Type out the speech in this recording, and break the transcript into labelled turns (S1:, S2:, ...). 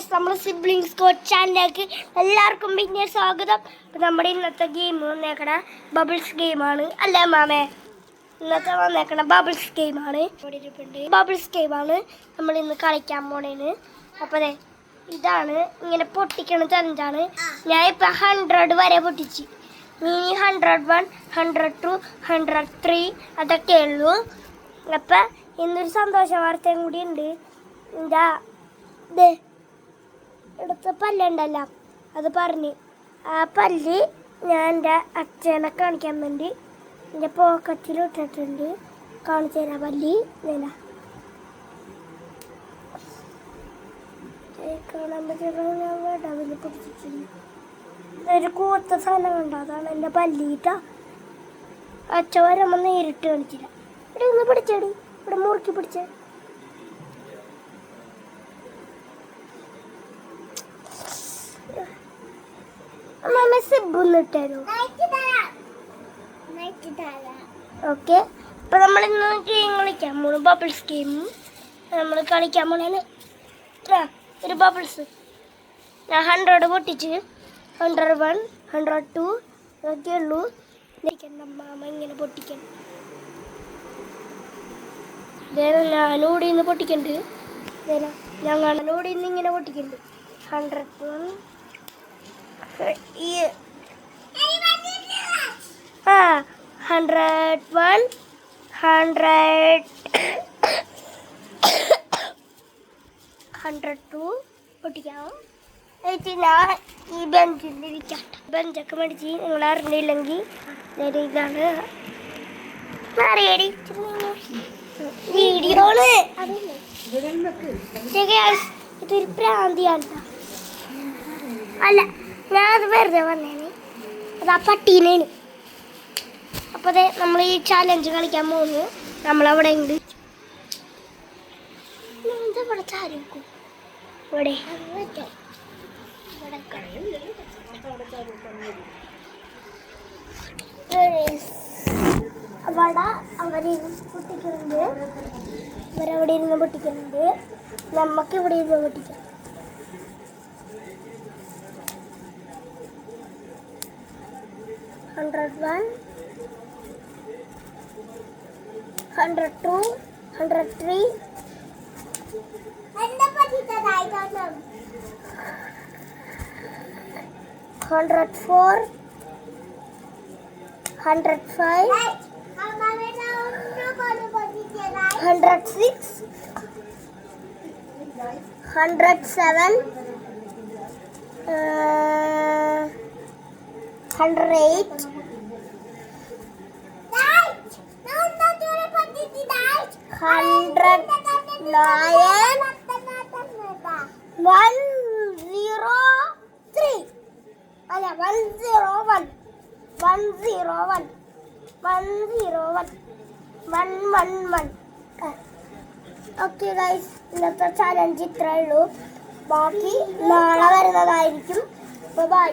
S1: Guys, നമ്മൾ sibling squad ചാനലിലേക്ക് എല്ലാവർക്കും പിന്നെ സ്വാഗതം. അപ്പം നമ്മുടെ ഇന്നത്തെ ഗെയിം വന്നേക്കണ ബബിൾസ് ഗെയിമാണ്. അല്ലേ മാമേ? ഇന്നത്തെ വന്നേക്കണ ബബിൾസ് ഗെയിമാണ്. ബബിൾസ് ഗെയിമാണ് നമ്മൾ ഇന്ന് കളിക്കാൻ പോണേന്. അപ്പോൾ അതെ, ഇതാണ് ഇങ്ങനെ പൊട്ടിക്കണ ചലഞ്ചാണ്. ഞാൻ ഇപ്പം 100 വരെ പൊട്ടിച്ച്. ഇനി 101, 102, 103 അതൊക്കെ ഉള്ളൂ. അപ്പം ഇന്നൊരു സന്തോഷ വാർത്തയും കൂടി ഉണ്ട്. എന്താ എടുത്ത പല്ലുണ്ടല്ലോ, അത് പറഞ്ഞ് ആ പല്ല് ഞാൻ എൻ്റെ അച്ഛനെ കാണിക്കാൻ വേണ്ടി എൻ്റെ പോക്കറ്റിൽ ഇട്ടിട്ടുണ്ട്. കാണിച്ചു തരാം പല്ല്. കാണാൻ പറ്റുന്ന ഞാൻ വേണ്ടാവില്ല പിടിച്ചിട്ടുണ്ട്. ഒരു കൂത്ത സാധനം കണ്ടോ, അതാണ് എൻ്റെ പല്ലിട്ട. അച്ഛ വരുമ്പോൾ നേരിട്ട് കാണിച്ചില്ല. ഇവിടെ ഒന്ന് പിടിച്ചേടി, ഇവിടെ മുറുക്കി പിടിച്ചേ. ഓക്കെ, ഇപ്പൊ നമ്മൾ ഇന്ന് ഗെയിം കളിക്കാൻ പോണു. ബബിൾസ് ഗെയിം നമ്മൾ കളിക്കാൻ പോണേന് ഒരു ബബിൾസ് ഞാൻ 100 പൊട്ടിച്ച് 101, 102 അതൊക്കെ ഉള്ളൂ. മാമ ഇങ്ങനെ പൊട്ടിക്കണം. ഞാനോടി നിന്ന് പൊട്ടിക്കണ്ട്. ഞങ്ങളോടി നിന്ന് ഇങ്ങനെ പൊട്ടിക്കണ്ട്. 101 101, 102 പൊട്ടിക്കാം. ഞാൻ ഈ ബെഞ്ചിലിരിക്കാം. ബെഞ്ചൊക്കെ മേടിച്ച് നിങ്ങൾ അറിഞ്ഞില്ലെങ്കിൽ ഇതാണ് വീഡിയോണ്. ഇതൊരു പ്രാന്തിയാണ്. അല്ല, ഞാനത് വെറുതെ വന്നേന്. അത് ആ പട്ടീനാണ്. അപ്പോൾ അതെ, നമ്മൾ ഈ ചാലഞ്ച് കളിക്കാൻ പോകുന്നു. നമ്മളവിടെ ഉണ്ട്. ഇവിടെ ചാരിക്കും. ഇവിടെ അവിടെ അവരിരുന്ന് പൊട്ടിക്കുന്നുണ്ട്. ഇവരവിടെ ഇരുന്ന് പൊട്ടിക്കുന്നുണ്ട്. നമുക്ക് ഇവിടെ ഇരുന്ന് പൊട്ടിക്കാം. 101, 102, 103 104, 105, 106, 107, 108, 109, 103 അല്ല 101, 101, 101, 111. ഓക്കെ ഗൈസ്, ഇന്നത്തെ ചാലഞ്ച് ഇത്രേ ഉള്ളൂ. ബാക്കി നാളെ വരുന്നതായിരിക്കും. Bye bye.